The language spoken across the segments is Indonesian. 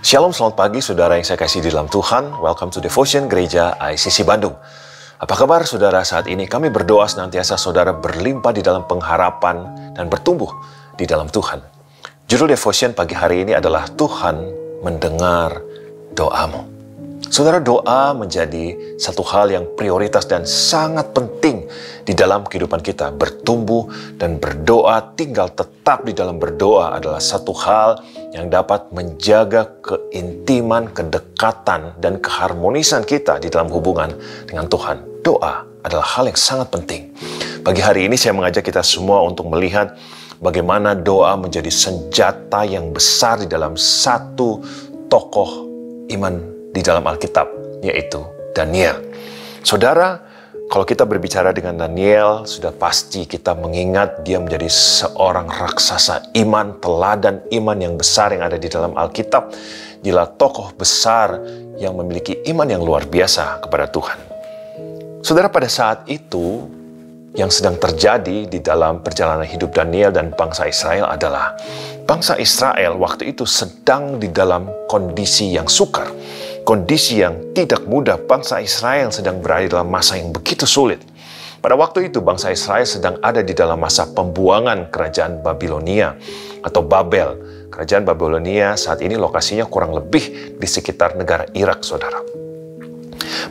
Shalom, selamat pagi saudara yang saya kasih di dalam Tuhan. Welcome to Devotion Gereja ICC Bandung. Apa kabar saudara saat ini? Kami berdoa senantiasa saudara berlimpah di dalam pengharapan dan bertumbuh di dalam Tuhan. Judul Devotion pagi hari ini adalah Tuhan mendengar doamu. Saudara, doa menjadi satu hal yang prioritas dan sangat penting di dalam kehidupan kita. Bertumbuh dan berdoa, tinggal tetap di dalam berdoa adalah satu hal yang dapat menjaga keintiman, kedekatan, dan keharmonisan kita di dalam hubungan dengan Tuhan. Doa adalah hal yang sangat penting. Pagi hari ini saya mengajak kita semua untuk melihat bagaimana doa menjadi senjata yang besar di dalam satu tokoh iman di dalam Alkitab, yaitu Daniel. Saudara, kalau kita berbicara dengan Daniel, sudah pasti kita mengingat dia menjadi seorang raksasa iman, teladan iman yang besar yang ada di dalam Alkitab. Dia tokoh besar yang memiliki iman yang luar biasa kepada Tuhan. Saudara, pada saat itu, yang sedang terjadi di dalam perjalanan hidup Daniel dan bangsa Israel adalah bangsa Israel waktu itu sedang di dalam kondisi yang sukar. Kondisi yang tidak mudah. Bangsa Israel sedang berada dalam masa yang begitu sulit. Pada waktu itu bangsa Israel sedang ada di dalam masa pembuangan kerajaan Babilonia atau Babel. Kerajaan Babilonia saat ini lokasinya kurang lebih di sekitar negara Irak, saudara.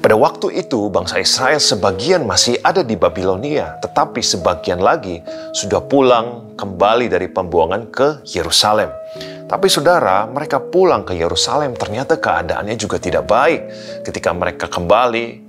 Pada waktu itu bangsa Israel sebagian masih ada di Babilonia, tetapi sebagian lagi sudah pulang kembali dari pembuangan ke Yerusalem. Tapi saudara, mereka pulang ke Yerusalem, ternyata keadaannya juga tidak baik. Ketika mereka kembali,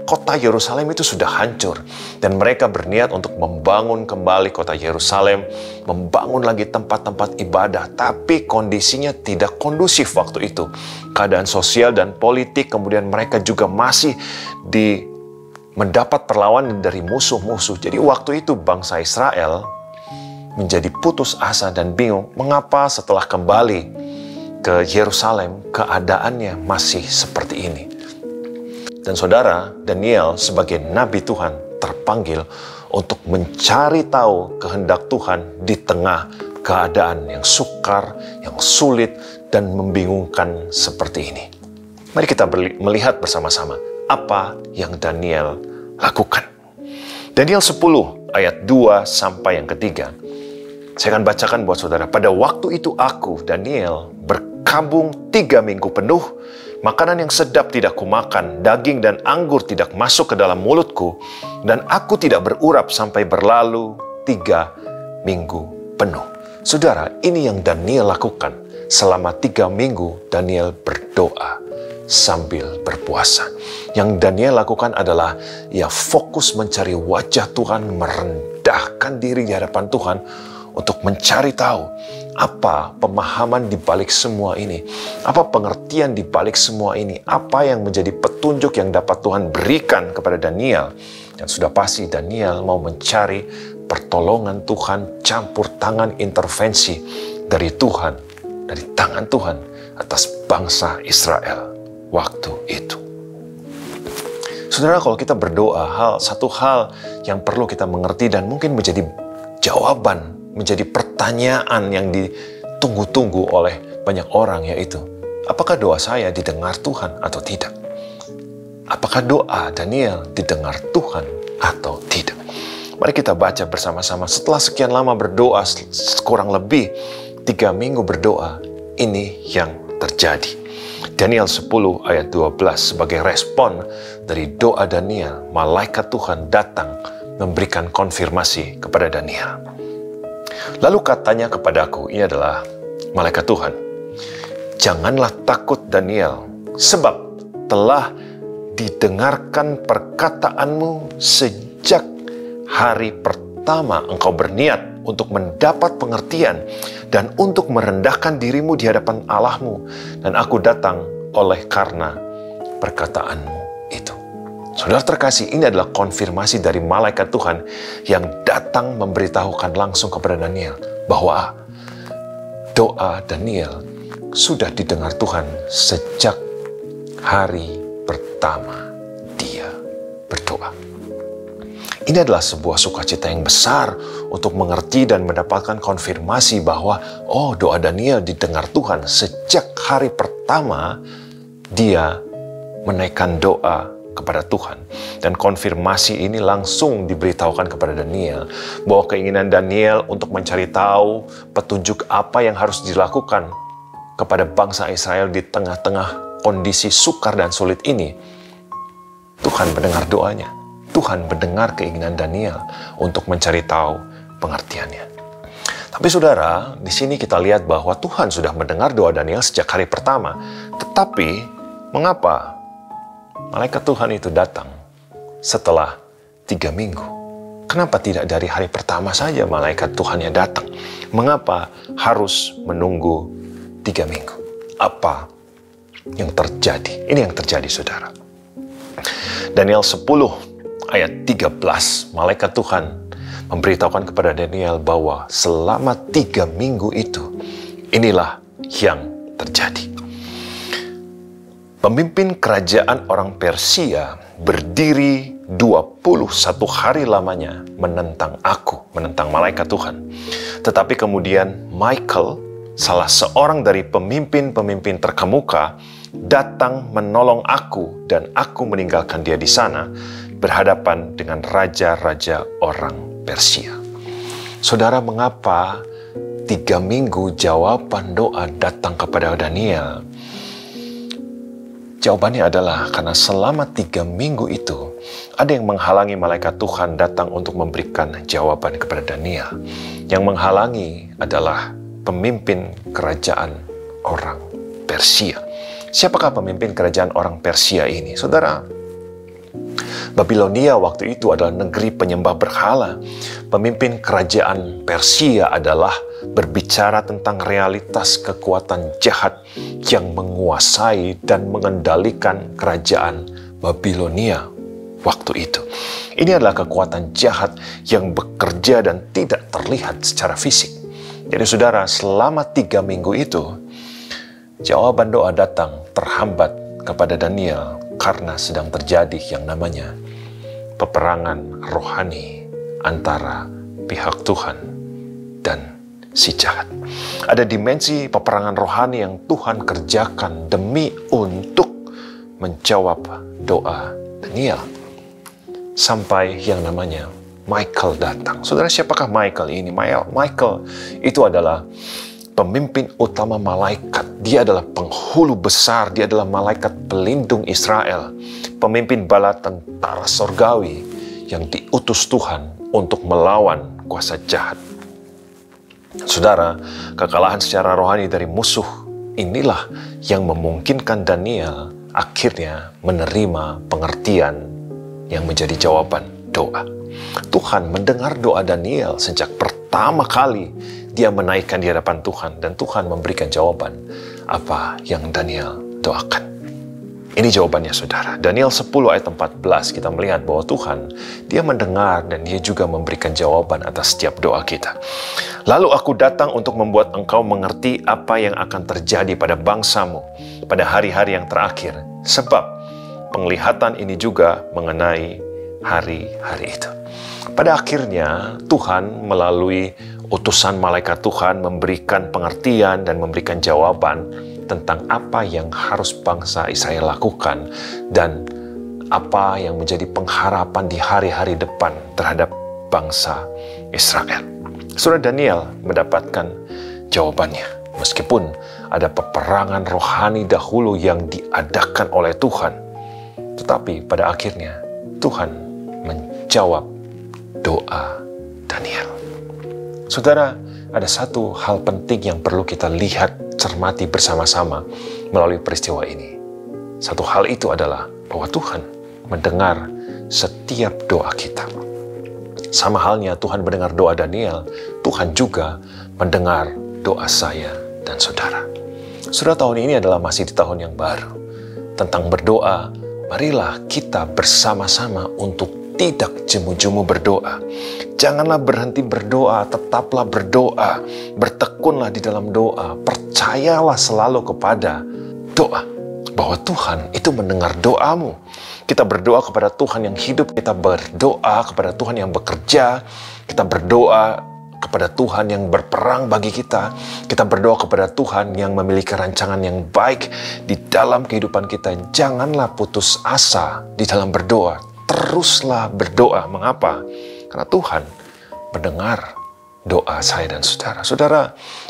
kota Yerusalem itu sudah hancur. Dan mereka berniat untuk membangun kembali kota Yerusalem, membangun lagi tempat-tempat ibadah. Tapi kondisinya tidak kondusif waktu itu. Keadaan sosial dan politik, kemudian mereka juga masih mendapat perlawanan dari musuh-musuh. Jadi waktu itu bangsa Israel menjadi putus asa dan bingung mengapa setelah kembali ke Yerusalem keadaannya masih seperti ini. Dan saudara, Daniel sebagai nabi Tuhan terpanggil untuk mencari tahu kehendak Tuhan di tengah keadaan yang sukar, yang sulit dan membingungkan seperti ini. Mari kita melihat bersama-sama apa yang Daniel lakukan. Daniel 10 ayat 2 sampai yang ketiga. Saya akan bacakan buat saudara. Pada waktu itu aku, Daniel, berkabung 3 minggu penuh. Makanan yang sedap tidak kumakan, daging dan anggur tidak masuk ke dalam mulutku, dan aku tidak berurap sampai berlalu 3 minggu penuh. Saudara, ini yang Daniel lakukan. Selama 3 minggu, Daniel berdoa sambil berpuasa. Yang Daniel lakukan adalah ia fokus mencari wajah Tuhan, merendahkan diri di hadapan Tuhan, untuk mencari tahu apa pemahaman di balik semua ini, apa pengertian di balik semua ini, apa yang menjadi petunjuk yang dapat Tuhan berikan kepada Daniel. Dan sudah pasti Daniel mau mencari pertolongan Tuhan, campur tangan intervensi dari Tuhan, dari tangan Tuhan atas bangsa Israel waktu itu. Saudara, kalau kita berdoa, satu hal yang perlu kita mengerti dan mungkin menjadi jawaban, menjadi pertanyaan yang ditunggu-tunggu oleh banyak orang, yaitu apakah doa saya didengar Tuhan atau tidak? Apakah doa Daniel didengar Tuhan atau tidak? Mari kita baca bersama-sama. Setelah sekian lama berdoa, kurang lebih 3 minggu berdoa, ini yang terjadi. Daniel 10 ayat 12 sebagai respon dari doa Daniel, malaikat Tuhan datang memberikan konfirmasi kepada Daniel. Lalu katanya kepadaku, ini adalah malaikat Tuhan, janganlah takut Daniel, sebab telah didengarkan perkataanmu sejak hari pertama engkau berniat untuk mendapat pengertian dan untuk merendahkan dirimu di hadapan Allahmu, dan aku datang oleh karena perkataanmu itu. Saudara terkasih, ini adalah konfirmasi dari malaikat Tuhan yang datang memberitahukan langsung kepada Daniel bahwa doa Daniel sudah didengar Tuhan sejak hari pertama dia berdoa. Ini adalah sebuah sukacita yang besar untuk mengerti dan mendapatkan konfirmasi bahwa doa Daniel didengar Tuhan. Sejak hari pertama dia menaikkan doa kepada Tuhan. Dan konfirmasi ini langsung diberitahukan kepada Daniel bahwa keinginan Daniel untuk mencari tahu petunjuk apa yang harus dilakukan kepada bangsa Israel di tengah-tengah kondisi sukar dan sulit ini. Tuhan mendengar doanya. Tuhan mendengar keinginan Daniel untuk mencari tahu pengertiannya. Tapi saudara, di sini kita lihat bahwa Tuhan sudah mendengar doa Daniel sejak hari pertama. Tetapi, mengapa malaikat Tuhan itu datang setelah 3 minggu? Kenapa tidak dari hari pertama saja malaikat Tuhannya datang? Mengapa harus menunggu 3 minggu? Apa yang terjadi? Ini yang terjadi, saudara. Daniel 10 ayat 13, malaikat Tuhan memberitahukan kepada Daniel bahwa selama 3 minggu itu, inilah yang terjadi. Pemimpin kerajaan orang Persia berdiri 21 hari lamanya menentang malaikat Tuhan. Tetapi kemudian Michael, salah seorang dari pemimpin-pemimpin terkemuka, datang menolong aku dan aku meninggalkan dia di sana berhadapan dengan raja-raja orang Persia. Saudara, mengapa 3 minggu jawaban doa datang kepada Daniel? Jawabannya adalah karena selama 3 minggu itu ada yang menghalangi malaikat Tuhan datang untuk memberikan jawaban kepada Daniel. Yang menghalangi adalah pemimpin kerajaan orang Persia. Siapakah pemimpin kerajaan orang Persia ini? Saudara, Babilonia waktu itu adalah negeri penyembah berhala. Pemimpin kerajaan Persia adalah berbicara tentang realitas kekuatan jahat yang menguasai dan mengendalikan kerajaan Babilonia waktu itu. Ini adalah kekuatan jahat yang bekerja dan tidak terlihat secara fisik. Jadi saudara, selama 3 minggu itu, jawaban doa datang terhambat kepada Daniel karena sedang terjadi yang namanya peperangan rohani antara pihak Tuhan dan si jahat. Ada dimensi peperangan rohani yang Tuhan kerjakan demi untuk menjawab doa Daniel. Sampai yang namanya Michael datang. Saudara, siapakah Michael ini? Michael itu adalah pemimpin utama malaikat. Dia adalah penghulu besar. Dia adalah malaikat pelindung Israel. Pemimpin bala tentara sorgawi yang diutus Tuhan untuk melawan kuasa jahat. Saudara, kekalahan secara rohani dari musuh inilah yang memungkinkan Daniel akhirnya menerima pengertian yang menjadi jawaban doa. Tuhan mendengar doa Daniel sejak pertama kali dia menaikkan di hadapan Tuhan, dan Tuhan memberikan jawaban apa yang Daniel doakan. Ini jawabannya, saudara. Daniel 10 ayat 14 kita melihat bahwa Tuhan, dia mendengar dan dia juga memberikan jawaban atas setiap doa kita. Lalu aku datang untuk membuat engkau mengerti apa yang akan terjadi pada bangsamu pada hari-hari yang terakhir. Sebab penglihatan ini juga mengenai hari-hari itu. Pada akhirnya Tuhan melalui utusan malaikat Tuhan memberikan pengertian dan memberikan jawaban tentang apa yang harus bangsa Israel lakukan dan apa yang menjadi pengharapan di hari-hari depan terhadap bangsa Israel. Saudara, Daniel mendapatkan jawabannya. Meskipun ada peperangan rohani dahulu yang diadakan oleh Tuhan, tetapi pada akhirnya Tuhan menjawab doa Daniel. Saudara, ada satu hal penting yang perlu kita lihat, cermati bersama-sama melalui peristiwa ini. Satu hal itu adalah bahwa Tuhan mendengar setiap doa kita. Sama halnya Tuhan mendengar doa Daniel, Tuhan juga mendengar doa saya dan saudara. Saudara, tahun ini adalah masih di tahun yang baru. Tentang berdoa, marilah kita bersama-sama untuk tidak jemu-jemu berdoa. Janganlah berhenti berdoa, tetaplah berdoa. Bertekunlah di dalam doa. Percayalah selalu kepada doa. bahwa Tuhan itu mendengar doamu. Kita berdoa kepada Tuhan yang hidup, kita berdoa kepada Tuhan yang bekerja, kita berdoa kepada Tuhan yang berperang bagi kita, kita berdoa kepada Tuhan yang memiliki rancangan yang baik di dalam kehidupan kita. Janganlah putus asa di dalam berdoa, teruslah berdoa. Mengapa? Karena Tuhan mendengar doa saya dan saudara. Saudara,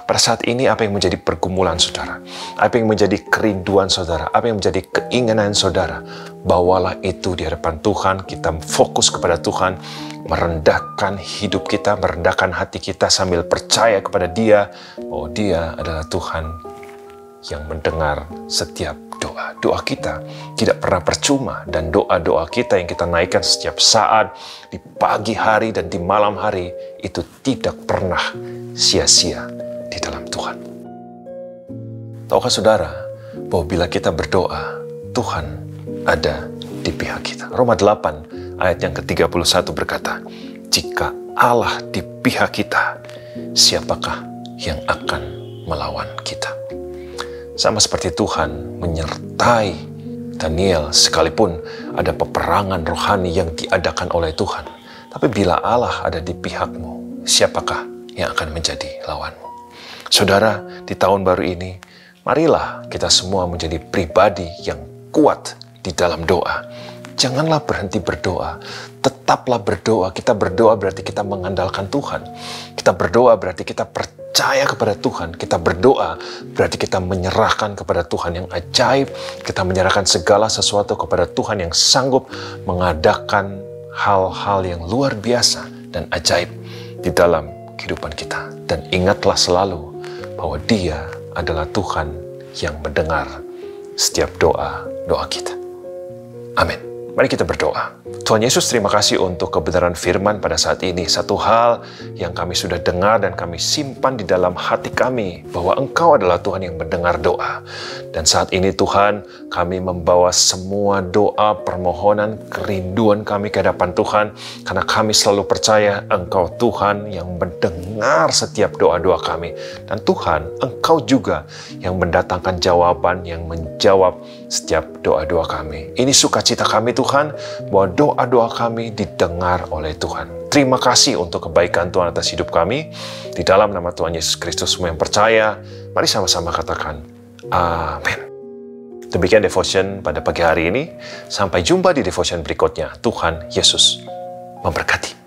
pada saat ini apa yang menjadi pergumulan saudara? Apa yang menjadi kerinduan saudara? Apa yang menjadi keinginan saudara? Bawalah itu di hadapan Tuhan. Kita fokus kepada Tuhan, merendahkan hidup kita, merendahkan hati kita sambil percaya kepada Dia bahwa Dia adalah Tuhan yang mendengar setiap doa. Doa kita tidak pernah percuma, dan doa-doa kita yang kita naikkan setiap saat, di pagi hari dan di malam hari, itu tidak pernah sia-sia di dalam Tuhan. Tahukah saudara bahwa bila kita berdoa, Tuhan ada di pihak kita? Roma 8 ayat yang ke-31 berkata, jika Allah di pihak kita, siapakah yang akan melawan kita? Sama seperti Tuhan menyertai Daniel sekalipun ada peperangan rohani yang diadakan oleh Tuhan. Tapi bila Allah ada di pihakmu, siapakah yang akan menjadi lawanmu? Saudara, di tahun baru ini, marilah kita semua menjadi pribadi yang kuat di dalam doa. Janganlah berhenti berdoa, tetaplah berdoa. Kita berdoa berarti kita mengandalkan Tuhan. Kita berdoa berarti kita percaya kepada Tuhan. Kita berdoa berarti kita menyerahkan kepada Tuhan yang ajaib. Kita menyerahkan segala sesuatu kepada Tuhan yang sanggup mengadakan hal-hal yang luar biasa dan ajaib di dalam kehidupan kita. Dan ingatlah selalu bahwa Dia adalah Tuhan yang mendengar setiap doa kita. Amin. Mari kita berdoa. Tuhan Yesus, terima kasih untuk kebenaran firman pada saat ini. Satu hal yang kami sudah dengar dan kami simpan di dalam hati kami, bahwa Engkau adalah Tuhan yang mendengar doa. Dan saat ini Tuhan, kami membawa semua doa, permohonan, kerinduan kami ke hadapan Tuhan, karena kami selalu percaya Engkau Tuhan yang mendengar setiap doa-doa kami. Dan Tuhan, Engkau juga yang mendatangkan jawaban, yang menjawab setiap doa-doa kami. Ini sukacita kami Tuhan, bahwa doa-doa kami didengar oleh Tuhan. Terima kasih untuk kebaikan Tuhan atas hidup kami. Di dalam nama Tuhan Yesus Kristus, semua yang percaya, mari sama-sama katakan amin. Demikian devotion pada pagi hari ini. Sampai jumpa di devotion berikutnya. Tuhan Yesus memberkati.